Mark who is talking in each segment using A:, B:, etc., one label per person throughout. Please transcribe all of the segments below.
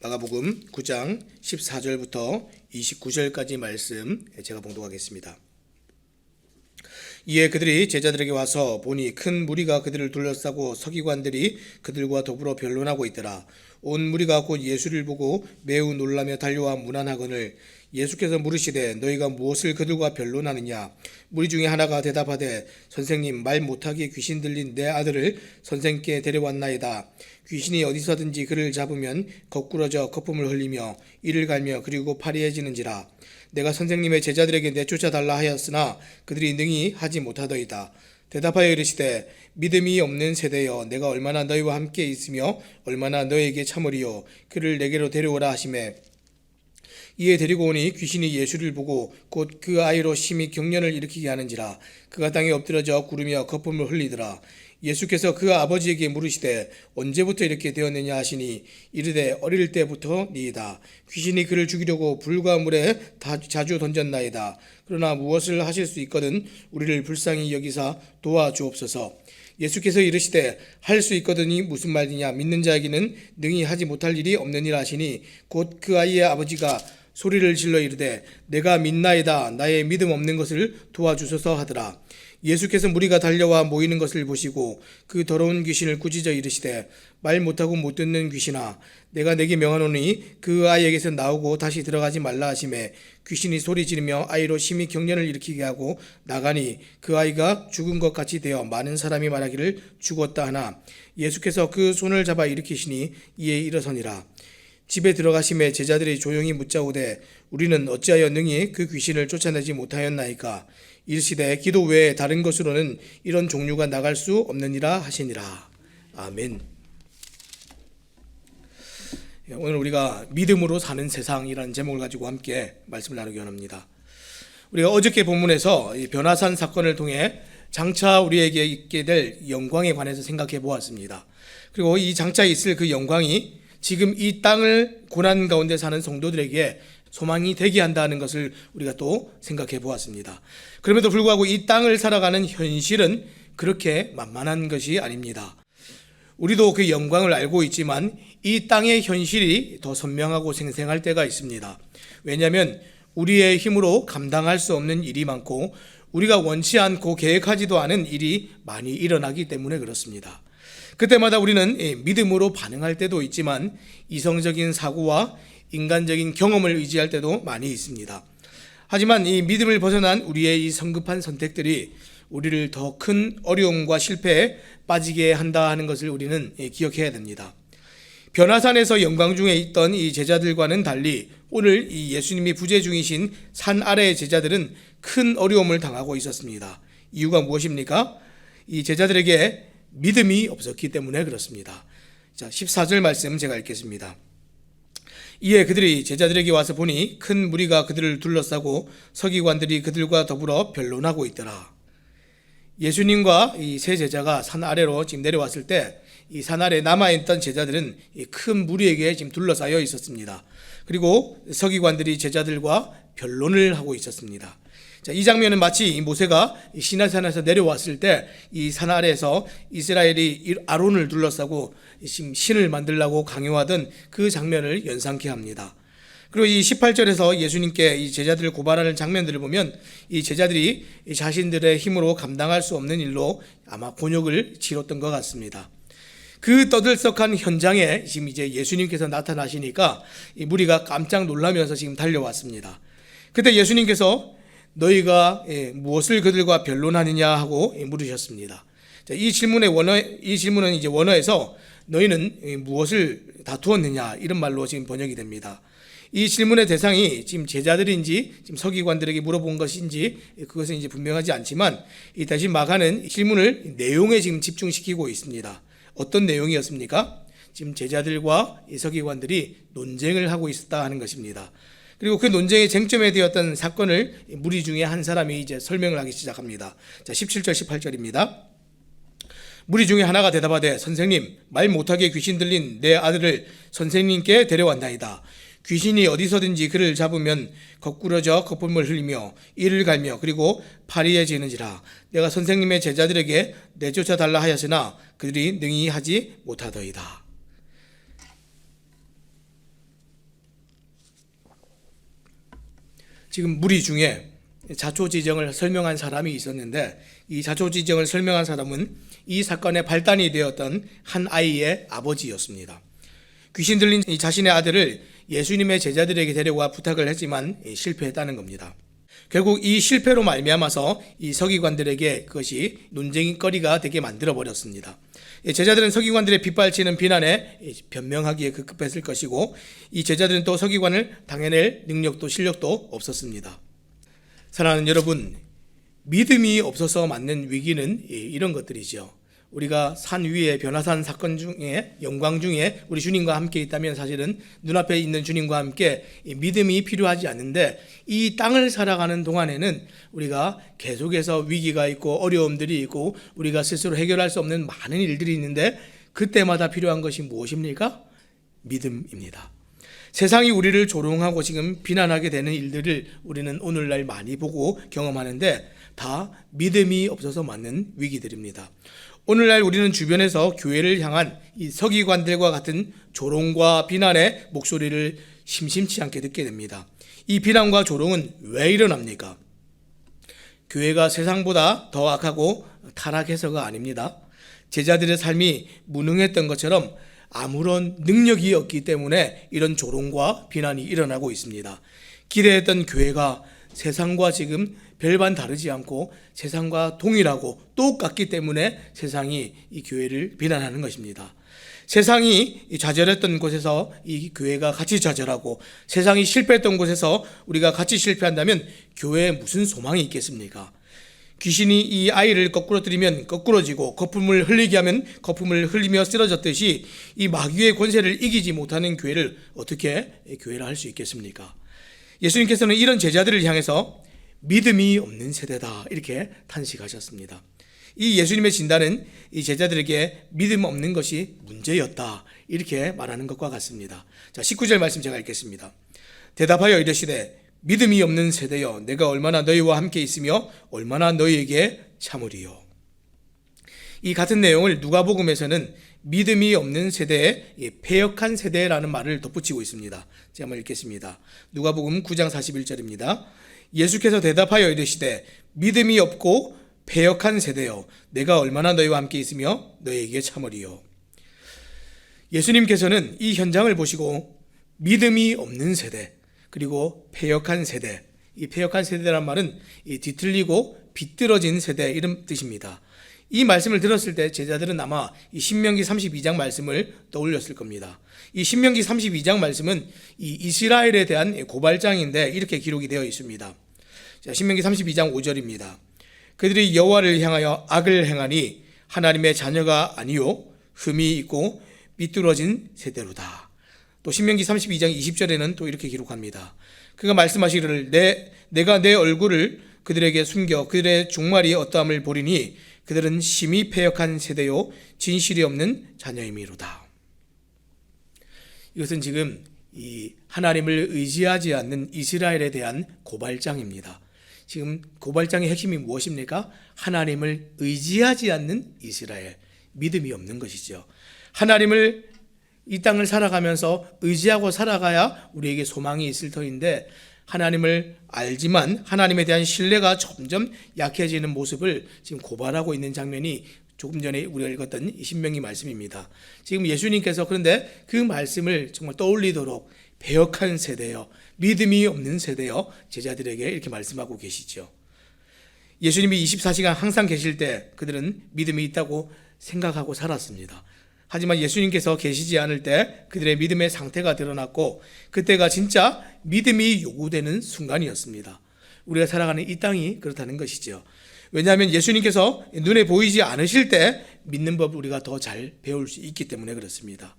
A: 마가복음 9장 14절부터 29절까지 말씀 제가 봉독하겠습니다. 이에 그들이 제자들에게 와서 보니 큰 무리가 그들을 둘러싸고 서기관들이 그들과 더불어 변론하고 있더라. 온 무리가 곧 예수를 보고 매우 놀라며 달려와 문안하거늘 예수께서 물으시되 너희가 무엇을 그들과 변론하느냐. 무리 중에 하나가 대답하되 선생님, 말 못하게 귀신 들린 내 아들을 선생께 데려왔나이다. 귀신이 어디서든지 그를 잡으면 거꾸러져 거품을 흘리며 이를 갈며 그리고 파리해지는지라. 내가 선생님의 제자들에게 내쫓아 달라 하였으나 그들이 능히 하지 못하더이다. 대답하여 이르시되 믿음이 없는 세대여, 내가 얼마나 너희와 함께 있으며 얼마나 너희에게 참으리요. 그를 내게로 데려오라 하시매 이에 데리고 오니 귀신이 예수를 보고 곧 그 아이로 심히 경련을 일으키게 하는지라. 그가 땅에 엎드러져 구르며 거품을 흘리더라. 예수께서 그 아버지에게 물으시되 언제부터 이렇게 되었느냐 하시니 이르되 어릴 때부터니이다. 귀신이 그를 죽이려고 불과 물에 자주 던졌나이다. 그러나 무엇을 하실 수 있거든 우리를 불쌍히 여기사 도와주옵소서. 예수께서 이르시되 할 수 있거든이 무슨 말이냐. 믿는 자에게는 능히 하지 못할 일이 없느니라 하시니 곧 그 아이의 아버지가 소리를 질러 이르되 내가 믿나이다. 나의 믿음 없는 것을 도와주소서 하더라. 예수께서 무리가 달려와 모이는 것을 보시고 그 더러운 귀신을 꾸짖어 이르시되 말 못하고 못 듣는 귀신아, 내가 내게 명하노니 그 아이에게서 나오고 다시 들어가지 말라 하시매 귀신이 소리 지르며 아이로 심히 경련을 일으키게 하고 나가니 그 아이가 죽은 것 같이 되어 많은 사람이 말하기를 죽었다 하나 예수께서 그 손을 잡아 일으키시니 이에 일어서니라. 집에 들어가심에 제자들이 조용히 묻자오되 우리는 어찌하여 능히 그 귀신을 쫓아내지 못하였나이까. 이르시되 기도 외에 다른 것으로는 이런 종류가 나갈 수 없느니라 하시니라. 아멘. 오늘 우리가 믿음으로 사는 세상이라는 제목을 가지고 함께 말씀을 나누기 원합니다. 우리가 어저께 본문에서 이 변화산 사건을 통해 장차 우리에게 있게 될 영광에 관해서 생각해 보았습니다. 그리고 이 장차 있을 그 영광이 지금 이 땅을 고난 가운데 사는 성도들에게 소망이 되게 한다는 것을 우리가 또 생각해 보았습니다. 그럼에도 불구하고 이 땅을 살아가는 현실은 그렇게 만만한 것이 아닙니다. 우리도 그 영광을 알고 있지만 이 땅의 현실이 더 선명하고 생생할 때가 있습니다. 왜냐하면 우리의 힘으로 감당할 수 없는 일이 많고 우리가 원치 않고 계획하지도 않은 일이 많이 일어나기 때문에 그렇습니다. 그때마다 우리는 믿음으로 반응할 때도 있지만 이성적인 사고와 인간적인 경험을 의지할 때도 많이 있습니다. 하지만 이 믿음을 벗어난 우리의 이 성급한 선택들이 우리를 더 큰 어려움과 실패에 빠지게 한다 하는 것을 우리는 기억해야 됩니다. 변화산에서 영광 중에 있던 이 제자들과는 달리 오늘 이 예수님이 부재 중이신 산 아래의 제자들은 큰 어려움을 당하고 있었습니다. 이유가 무엇입니까? 이 제자들에게 믿음이 없었기 때문에 그렇습니다. 자, 14절 말씀 제가 읽겠습니다. 이에 그들이 제자들에게 와서 보니 큰 무리가 그들을 둘러싸고 서기관들이 그들과 더불어 변론하고 있더라. 예수님과 이 세 제자가 산 아래로 지금 내려왔을 때 이 산 아래 남아있던 제자들은 이 큰 무리에게 지금 둘러싸여 있었습니다. 그리고 서기관들이 제자들과 변론을 하고 있었습니다. 자, 이 장면은 마치 모세가 시내산에서 내려왔을 때 이 산 아래에서 이스라엘이 아론을 둘러싸고 신을 만들려고 강요하던 그 장면을 연상케 합니다. 그리고 이 18절에서 예수님께 이 제자들을 고발하는 장면들을 보면 이 제자들이 자신들의 힘으로 감당할 수 없는 일로 아마 곤욕을 치렀던 것 같습니다. 그 떠들썩한 현장에 지금 이제 예수님께서 나타나시니까 이 무리가 깜짝 놀라면서 지금 달려왔습니다. 그때 예수님께서 너희가 무엇을 그들과 변론하느냐 하고 물으셨습니다. 이 질문은 이제 원어에서 너희는 무엇을 다투었느냐 이런 말로 지금 번역이 됩니다. 이 질문의 대상이 지금 제자들인지 지금 서기관들에게 물어본 것인지 그것은 이제 분명하지 않지만 이 다시 마가는 질문을 내용에 지금 집중시키고 있습니다. 어떤 내용이었습니까? 지금 제자들과 이 서기관들이 논쟁을 하고 있었다 하는 것입니다. 그리고 그 논쟁의 쟁점에 되었던 사건을 무리 중에 한 사람이 이제 설명을 하기 시작합니다. 자, 17절 18절입니다. 무리 중에 하나가 대답하되 선생님, 말 못하게 귀신 들린 내 아들을 선생님께 데려왔나이다. 귀신이 어디서든지 그를 잡으면 거꾸러져 거품을 흘리며 이를 갈며 그리고 파리해지는지라. 내가 선생님의 제자들에게 내쫓아 달라 하였으나 그들이 능히 하지 못하더이다. 지금 무리 중에 자초지정을 설명한 사람이 있었는데, 이 자초지정을 설명한 사람은 이 사건의 발단이 되었던 한 아이의 아버지였습니다. 귀신 들린 자신의 아들을 예수님의 제자들에게 데려와 부탁을 했지만 실패했다는 겁니다. 결국 이 실패로 말미암아서 이 서기관들에게 그것이 논쟁거리가 되게 만들어 버렸습니다. 제자들은 서기관들의 빗발치는 비난에 변명하기에 급급했을 것이고, 이 제자들은 또 서기관을 당해낼 능력도 실력도 없었습니다. 사랑하는 여러분, 믿음이 없어서 맞는 위기는 이런 것들이죠. 우리가 산 위에 변화산 사건 중에, 영광 중에 우리 주님과 함께 있다면 사실은 눈앞에 있는 주님과 함께 믿음이 필요하지 않는데, 이 땅을 살아가는 동안에는 우리가 계속해서 위기가 있고 어려움들이 있고 우리가 스스로 해결할 수 없는 많은 일들이 있는데, 그때마다 필요한 것이 무엇입니까? 믿음입니다. 세상이 우리를 조롱하고 지금 비난하게 되는 일들을 우리는 오늘날 많이 보고 경험하는데, 다 믿음이 없어서 맞는 위기들입니다. 오늘날 우리는 주변에서 교회를 향한 이 서기관들과 같은 조롱과 비난의 목소리를 심심치 않게 듣게 됩니다. 이 비난과 조롱은 왜 일어납니까? 교회가 세상보다 더 악하고 타락해서가 아닙니다. 제자들의 삶이 무능했던 것처럼 아무런 능력이 없기 때문에 이런 조롱과 비난이 일어나고 있습니다. 기대했던 교회가 세상과 지금 별반 다르지 않고 세상과 동일하고 똑같기 때문에 세상이 이 교회를 비난하는 것입니다. 세상이 좌절했던 곳에서 이 교회가 같이 좌절하고, 세상이 실패했던 곳에서 우리가 같이 실패한다면 교회에 무슨 소망이 있겠습니까? 귀신이 이 아이를 거꾸로 들이면 거꾸러지고 거품을 흘리게 하면 거품을 흘리며 쓰러졌듯이 이 마귀의 권세를 이기지 못하는 교회를 어떻게 교회라 할 수 있겠습니까? 예수님께서는 이런 제자들을 향해서 믿음이 없는 세대다 이렇게 탄식하셨습니다. 이 예수님의 진단은 이 제자들에게 믿음 없는 것이 문제였다 이렇게 말하는 것과 같습니다. 자, 19절 말씀 제가 읽겠습니다. 대답하여 이르시되 믿음이 없는 세대여, 내가 얼마나 너희와 함께 있으며 얼마나 너희에게 참으리요. 이 같은 내용을 누가복음에서는 믿음이 없는 세대에 패역한 세대라는 말을 덧붙이고 있습니다. 제가 한번 읽겠습니다. 누가복음 9장 41절입니다. 예수께서 대답하여 이르시되 믿음이 없고 패역한 세대여, 내가 얼마나 너희와 함께 있으며 너희에게 참으리요. 예수님께서는 이 현장을 보시고 믿음이 없는 세대, 그리고 패역한 세대, 이 패역한 세대란 말은 이 뒤틀리고 비뚤어진 세대 이런 뜻입니다. 이 말씀을 들었을 때 제자들은 아마 이 신명기 32장 말씀을 떠올렸을 겁니다. 이 신명기 32장 말씀은 이 이스라엘에 대한 고발장인데 이렇게 기록이 되어 있습니다. 자, 신명기 32장 5절입니다. 그들이 여호와를 향하여 악을 행하니 하나님의 자녀가 아니요 흠이 있고 삐뚤어진 세대로다. 또 신명기 32장 20절에는 또 이렇게 기록합니다. 그가 말씀하시기를 내가 내 얼굴을 그들에게 숨겨 그들의 종말이 어떠함을 보리니 그들은 심히 패역한 세대요 진실이 없는 자녀이미로다. 이것은 지금 이 하나님을 의지하지 않는 이스라엘에 대한 고발장입니다. 지금 고발장의 핵심이 무엇입니까? 하나님을 의지하지 않는 이스라엘, 믿음이 없는 것이죠. 하나님을 이 땅을 살아가면서 의지하고 살아가야 우리에게 소망이 있을 터인데, 하나님을 알지만 하나님에 대한 신뢰가 점점 약해지는 모습을 지금 고발하고 있는 장면이 조금 전에 우리가 읽었던 신명기 말씀입니다. 지금 예수님께서 그런데 그 말씀을 정말 떠올리도록 배역한 세대여, 믿음이 없는 세대여 제자들에게 이렇게 말씀하고 계시죠. 예수님이 24시간 항상 계실 때 그들은 믿음이 있다고 생각하고 살았습니다. 하지만 예수님께서 계시지 않을 때 그들의 믿음의 상태가 드러났고, 그때가 진짜 믿음이 요구되는 순간이었습니다. 우리가 살아가는 이 땅이 그렇다는 것이죠. 왜냐하면 예수님께서 눈에 보이지 않으실 때 믿는 법을 우리가 더 잘 배울 수 있기 때문에 그렇습니다.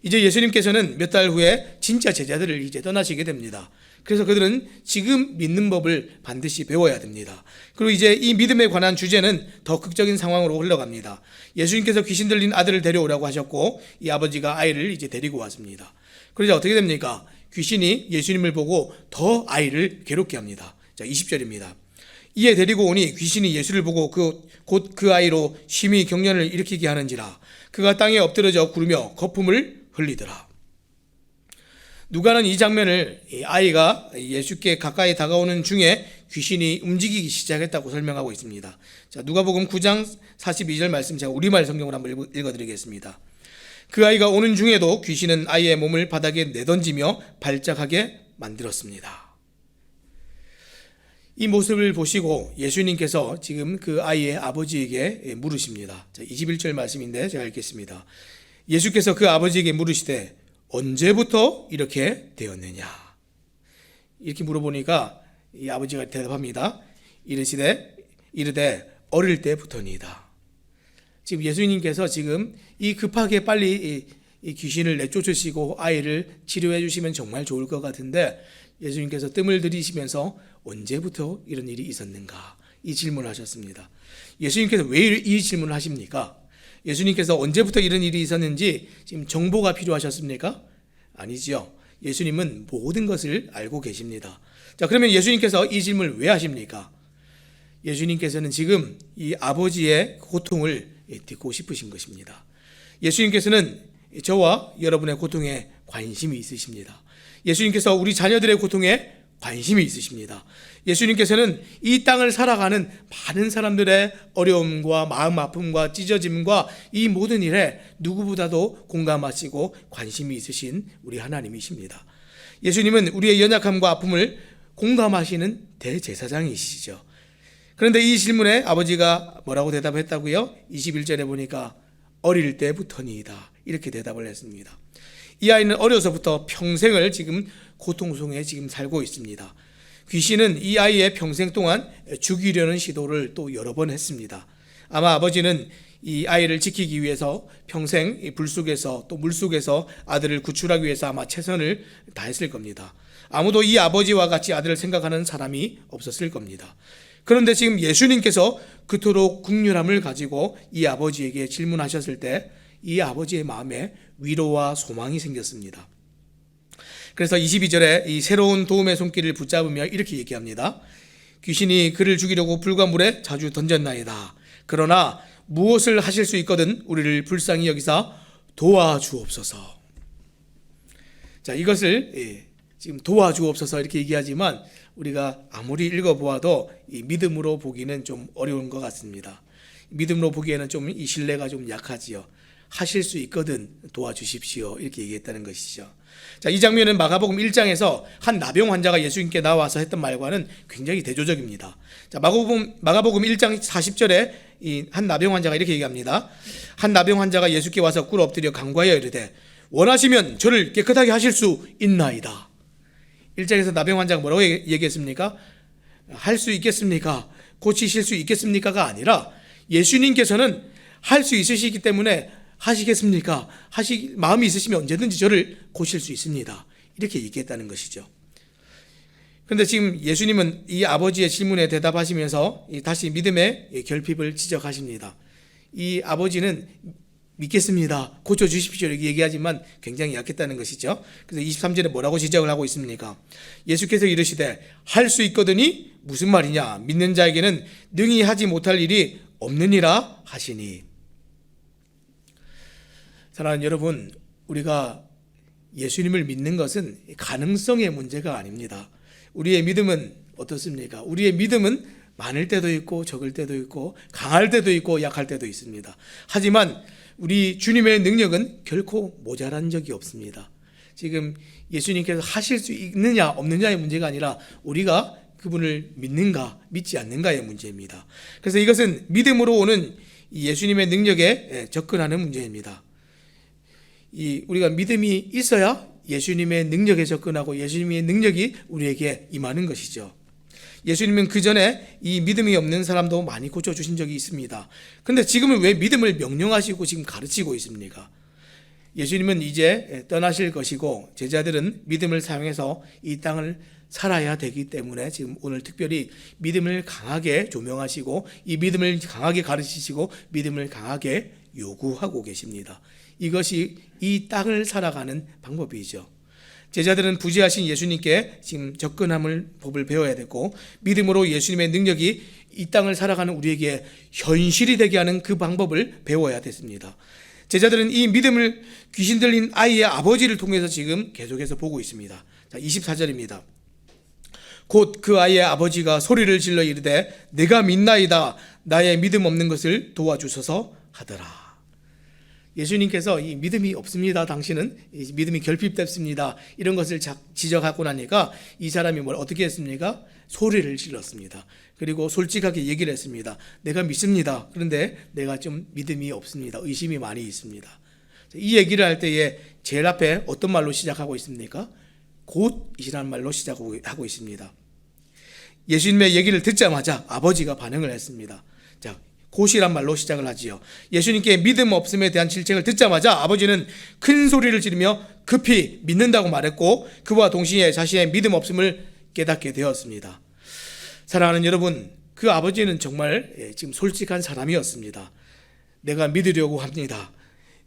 A: 이제 예수님께서는 몇 달 후에 진짜 제자들을 이제 떠나시게 됩니다. 그래서 그들은 지금 믿는 법을 반드시 배워야 됩니다. 그리고 이제 이 믿음에 관한 주제는 더 극적인 상황으로 흘러갑니다. 예수님께서 귀신 들린 아들을 데려오라고 하셨고, 이 아버지가 아이를 이제 데리고 왔습니다. 그러자 어떻게 됩니까? 귀신이 예수님을 보고 더 아이를 괴롭게 합니다. 자, 20절입니다. 이에 데리고 오니 귀신이 예수를 보고 곧 그 아이로 심히 경련을 일으키게 하는지라 그가 땅에 엎드러져 구르며 거품을 흘리더라. 누가는 이 장면을 이 아이가 예수께 가까이 다가오는 중에 귀신이 움직이기 시작했다고 설명하고 있습니다. 자, 누가복음 9장 42절 말씀 제가 우리말 성경으로 한번 읽어드리겠습니다. 그 아이가 오는 중에도 귀신은 아이의 몸을 바닥에 내던지며 발작하게 만들었습니다. 이 모습을 보시고 예수님께서 지금 그 아이의 아버지에게 물으십니다. 자, 21절 말씀인데 제가 읽겠습니다. 예수께서 그 아버지에게 물으시되 언제부터 이렇게 되었느냐? 이렇게 물어보니까 이 아버지가 대답합니다. 이르되 어릴 때부터니이다. 지금 예수님께서 지금 이 급하게 빨리 이 귀신을 내쫓으시고 아이를 치료해 주시면 정말 좋을 것 같은데 예수님께서 뜸을 들이시면서 언제부터 이런 일이 있었는가? 이 질문을 하셨습니다. 예수님께서 왜 이 질문을 하십니까? 예수님께서 언제부터 이런 일이 있었는지 지금 정보가 필요하셨습니까? 아니지요. 예수님은 모든 것을 알고 계십니다. 자, 그러면 예수님께서 이 질문을 왜 하십니까? 예수님께서는 지금 이 아버지의 고통을 듣고 싶으신 것입니다. 예수님께서는 저와 여러분의 고통에 관심이 있으십니다. 예수님께서 우리 자녀들의 고통에 관심이 있으십니다. 예수님께서는 이 땅을 살아가는 많은 사람들의 어려움과 마음 아픔과 찢어짐과 이 모든 일에 누구보다도 공감하시고 관심이 있으신 우리 하나님이십니다. 예수님은 우리의 연약함과 아픔을 공감하시는 대제사장이시죠. 그런데 이 질문에 아버지가 뭐라고 대답했다고요? 21절에 보니까 어릴 때부터니이다. 이렇게 대답을 했습니다. 이 아이는 어려서부터 평생을 지금 고통 속에 지금 살고 있습니다. 귀신은 이 아이의 평생 동안 죽이려는 시도를 또 여러 번 했습니다. 아마 아버지는 이 아이를 지키기 위해서 평생 불 속에서 또 물 속에서 아들을 구출하기 위해서 아마 최선을 다했을 겁니다. 아무도 이 아버지와 같이 아들을 생각하는 사람이 없었을 겁니다. 그런데 지금 예수님께서 그토록 긍휼함을 가지고 이 아버지에게 질문하셨을 때 이 아버지의 마음에 위로와 소망이 생겼습니다. 그래서 22절에 이 새로운 도움의 손길을 붙잡으며 이렇게 얘기합니다. 귀신이 그를 죽이려고 불과 물에 자주 던졌나이다. 그러나 무엇을 하실 수 있거든 우리를 불쌍히 여기사 도와주옵소서. 자, 이것을 지금 도와주옵소서 이렇게 얘기하지만 우리가 아무리 읽어보아도 이 믿음으로 보기는 좀 어려운 것 같습니다. 믿음으로 보기에는 좀 이 신뢰가 좀 약하지요. 하실 수 있거든 도와주십시오 이렇게 얘기했다는 것이죠. 자, 이 장면은 마가복음 1장에서 한 나병 환자가 예수님께 나와서 했던 말과는 굉장히 대조적입니다. 자, 마가복음 1장 40절에 이 한 나병 환자가 이렇게 얘기합니다. 한 나병 환자가 예수께 와서 꿇어 엎드려 간구하여 이르되 원하시면 저를 깨끗하게 하실 수 있나이다. 1장에서 나병 환자가 뭐라고 얘기했습니까? 할 수 있겠습니까? 고치실 수 있겠습니까가 아니라 예수님께서는 할 수 있으시기 때문에 하시겠습니까? 마음이 있으시면 언제든지 저를 고칠 수 있습니다. 이렇게 얘기했다는 것이죠. 그런데 지금 예수님은 이 아버지의 질문에 대답하시면서 다시 믿음의 결핍을 지적하십니다. 이 아버지는 믿겠습니다. 고쳐주십시오 이렇게 얘기하지만 굉장히 약했다는 것이죠. 그래서 23절에 뭐라고 지적을 하고 있습니까? 예수께서 이르시되 할 수 있거든이 무슨 말이냐? 믿는 자에게는 능히 하지 못할 일이 없느니라 하시니. 사랑하는 여러분, 우리가 예수님을 믿는 것은 가능성의 문제가 아닙니다. 우리의 믿음은 어떻습니까? 우리의 믿음은 많을 때도 있고 적을 때도 있고 강할 때도 있고 약할 때도 있습니다. 하지만 우리 주님의 능력은 결코 모자란 적이 없습니다. 지금 예수님께서 하실 수 있느냐 없느냐의 문제가 아니라 우리가 그분을 믿는가 믿지 않는가의 문제입니다. 그래서 이것은 믿음으로 오는 예수님의 능력에 접근하는 문제입니다. 우리가 믿음이 있어야 예수님의 능력에 접근하고 예수님의 능력이 우리에게 임하는 것이죠. 예수님은 그 전에 이 믿음이 없는 사람도 많이 고쳐주신 적이 있습니다. 그런데 지금은 왜 믿음을 명령하시고 지금 가르치고 있습니까? 예수님은 이제 떠나실 것이고 제자들은 믿음을 사용해서 이 땅을 살아야 되기 때문에 지금 오늘 특별히 믿음을 강하게 조명하시고 이 믿음을 강하게 가르치시고 믿음을 강하게 요구하고 계십니다. 이것이 이 땅을 살아가는 방법이죠. 제자들은 부지하신 예수님께 지금 접근함을 법을 배워야 되고 믿음으로 예수님의 능력이 이 땅을 살아가는 우리에게 현실이 되게 하는 그 방법을 배워야 됐습니다. 제자들은 이 믿음을 귀신 들린 아이의 아버지를 통해서 지금 계속해서 보고 있습니다. 자, 24절입니다. 곧 그 아이의 아버지가 소리를 질러 이르되 내가 믿나이다. 나의 믿음 없는 것을 도와주소서 하더라. 예수님께서 이 믿음이 없습니다. 당신은 이 믿음이 결핍됐습니다. 이런 것을 지적하고 나니까 이 사람이 뭘 어떻게 했습니까? 소리를 질렀습니다. 그리고 솔직하게 얘기를 했습니다. 내가 믿습니다. 그런데 내가 좀 믿음이 없습니다. 의심이 많이 있습니다. 이 얘기를 할 때에 제일 앞에 어떤 말로 시작하고 있습니까? 곧이라는 말로 시작하고 있습니다. 예수님의 얘기를 듣자마자 아버지가 반응을 했습니다. 자, 곧이란 말로 시작을 하지요. 예수님께 믿음 없음에 대한 질책을 듣자마자 아버지는 큰 소리를 지르며 급히 믿는다고 말했고 그와 동시에 자신의 믿음 없음을 깨닫게 되었습니다. 사랑하는 여러분, 그 아버지는 정말 지금 솔직한 사람이었습니다. 내가 믿으려고 합니다.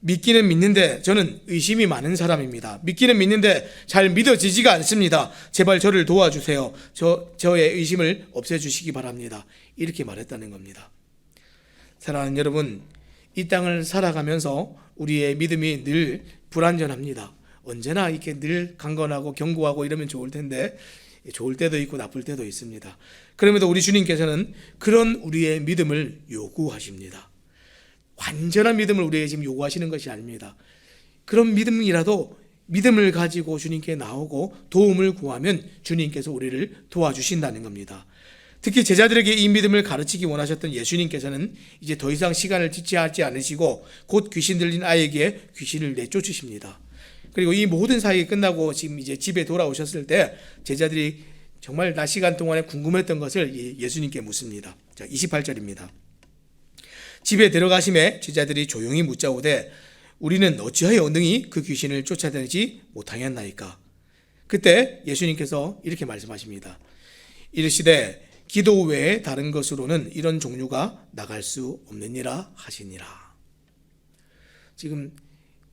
A: 믿기는 믿는데 저는 의심이 많은 사람입니다. 믿기는 믿는데 잘 믿어지지가 않습니다. 제발 저를 도와주세요. 저의 의심을 없애주시기 바랍니다. 이렇게 말했다는 겁니다. 사랑하는 여러분, 이 땅을 살아가면서 우리의 믿음이 늘 불완전합니다. 언제나 이렇게 늘 강건하고 견고하고 이러면 좋을 텐데 좋을 때도 있고 나쁠 때도 있습니다. 그럼에도 우리 주님께서는 그런 우리의 믿음을 요구하십니다. 완전한 믿음을 우리에게 지금 요구하시는 것이 아닙니다. 그런 믿음이라도 믿음을 가지고 주님께 나오고 도움을 구하면 주님께서 우리를 도와주신다는 겁니다. 특히 제자들에게 이 믿음을 가르치기 원하셨던 예수님께서는 이제 더 이상 시간을 지체하지 않으시고 곧 귀신 들린 아이에게 귀신을 내쫓으십니다. 그리고 이 모든 사역이 끝나고 지금 이제 집에 돌아오셨을 때 제자들이 정말 낮 시간 동안에 궁금했던 것을 예수님께 묻습니다. 자, 28절입니다. 집에 들어가심에 제자들이 조용히 묻자오되 우리는 어찌하여 능히 그 귀신을 쫓아내지 못하였나이까. 그때 예수님께서 이렇게 말씀하십니다. 이르시되 기도 외에 다른 것으로는 이런 종류가 나갈 수 없느니라 하시니라. 지금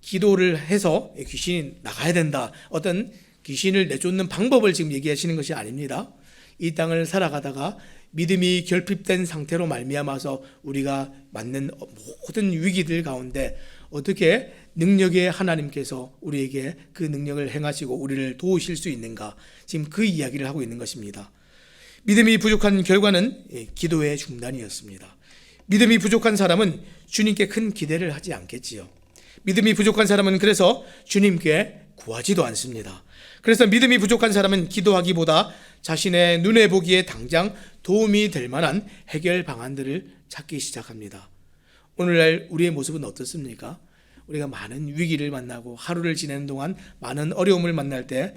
A: 기도를 해서 귀신이 나가야 된다, 어떤 귀신을 내쫓는 방법을 지금 얘기하시는 것이 아닙니다. 이 땅을 살아가다가 믿음이 결핍된 상태로 말미암아서 우리가 맞는 모든 위기들 가운데 어떻게 능력의 하나님께서 우리에게 그 능력을 행하시고 우리를 도우실 수 있는가, 지금 그 이야기를 하고 있는 것입니다. 믿음이 부족한 결과는 기도의 중단이었습니다. 믿음이 부족한 사람은 주님께 큰 기대를 하지 않겠지요. 믿음이 부족한 사람은 그래서 주님께 구하지도 않습니다. 그래서 믿음이 부족한 사람은 기도하기보다 자신의 눈에 보기에 당장 도움이 될 만한 해결 방안들을 찾기 시작합니다. 오늘날 우리의 모습은 어떻습니까? 우리가 많은 위기를 만나고 하루를 지내는 동안 많은 어려움을 만날 때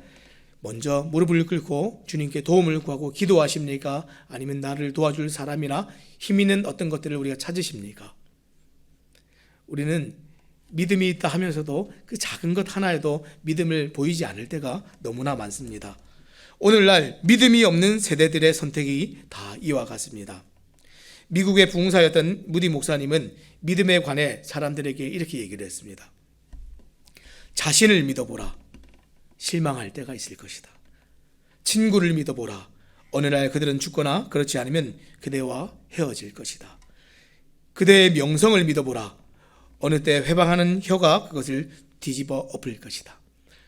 A: 먼저 무릎을 꿇고 주님께 도움을 구하고 기도하십니까? 아니면 나를 도와줄 사람이나 힘 있는 어떤 것들을 우리가 찾으십니까? 우리는 믿음이 있다 하면서도 그 작은 것 하나에도 믿음을 보이지 않을 때가 너무나 많습니다. 오늘날 믿음이 없는 세대들의 선택이 다 이와 같습니다. 미국의 부흥사였던 무디 목사님은 믿음에 관해 사람들에게 이렇게 얘기를 했습니다. 자신을 믿어보라. 실망할 때가 있을 것이다. 친구를 믿어보라. 어느 날 그들은 죽거나 그렇지 않으면 그대와 헤어질 것이다. 그대의 명성을 믿어보라. 어느 때 회방하는 혀가 그것을 뒤집어 엎을 것이다.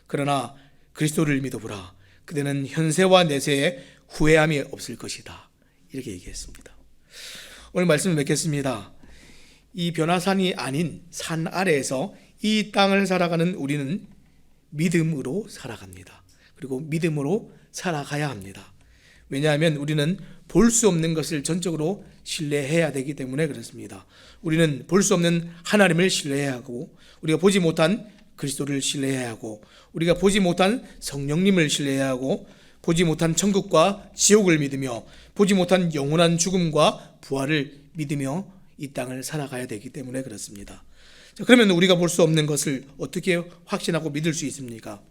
A: 그러나 그리스도를 믿어보라. 그대는 현세와 내세에 후회함이 없을 것이다. 이렇게 얘기했습니다. 오늘 말씀을 맺겠습니다. 이 변화산이 아닌 산 아래에서 이 땅을 살아가는 우리는 믿음으로 살아갑니다. 그리고 믿음으로 살아가야 합니다. 왜냐하면 우리는 볼 수 없는 것을 전적으로 신뢰해야 되기 때문에 그렇습니다. 우리는 볼 수 없는 하나님을 신뢰해야 하고, 우리가 보지 못한 그리스도를 신뢰해야 하고, 우리가 보지 못한 성령님을 신뢰해야 하고, 보지 못한 천국과 지옥을 믿으며 보지 못한 영원한 죽음과 부활을 믿으며 이 땅을 살아가야 되기 때문에 그렇습니다. 자, 그러면 우리가 볼 수 없는 것을 어떻게 확신하고 믿을 수 있습니까?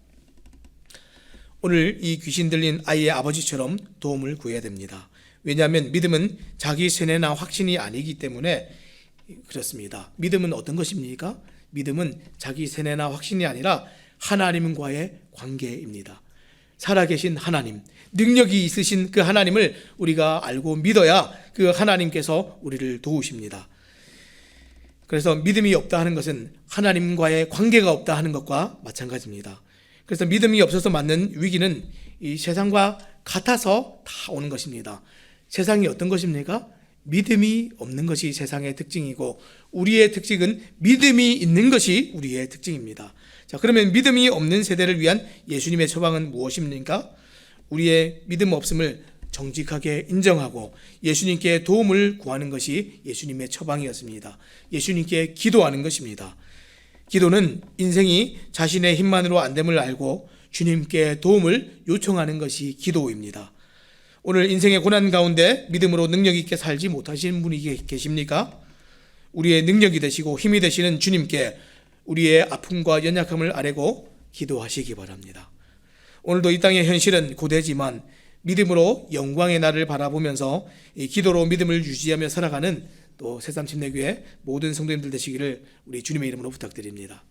A: 오늘 이 귀신 들린 아이의 아버지처럼 도움을 구해야 됩니다. 왜냐하면 믿음은 자기 세뇌나 확신이 아니기 때문에 그렇습니다. 믿음은 어떤 것입니까? 믿음은 자기 세뇌나 확신이 아니라 하나님과의 관계입니다. 살아계신 하나님, 능력이 있으신 그 하나님을 우리가 알고 믿어야 그 하나님께서 우리를 도우십니다. 그래서 믿음이 없다 하는 것은 하나님과의 관계가 없다 하는 것과 마찬가지입니다. 그래서 믿음이 없어서 맞는 위기는 이 세상과 같아서 다 오는 것입니다. 세상이 어떤 것입니까? 믿음이 없는 것이 세상의 특징이고 우리의 특징은 믿음이 있는 것이 우리의 특징입니다. 자, 그러면 믿음이 없는 세대를 위한 예수님의 처방은 무엇입니까? 우리의 믿음 없음을 정직하게 인정하고 예수님께 도움을 구하는 것이 예수님의 처방이었습니다. 예수님께 기도하는 것입니다. 기도는 인생이 자신의 힘만으로 안 됨을 알고 주님께 도움을 요청하는 것이 기도입니다. 오늘 인생의 고난 가운데 믿음으로 능력 있게 살지 못하시는 분이 계십니까? 우리의 능력이 되시고 힘이 되시는 주님께 우리의 아픔과 연약함을 아뢰고 기도하시기 바랍니다. 오늘도 이 땅의 현실은 고되지만 믿음으로 영광의 날을 바라보면서 이 기도로 믿음을 유지하며 살아가는 또 새삼침례교회 모든 성도님들 되시기를 우리 주님의 이름으로 부탁드립니다.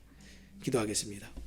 A: 기도하겠습니다.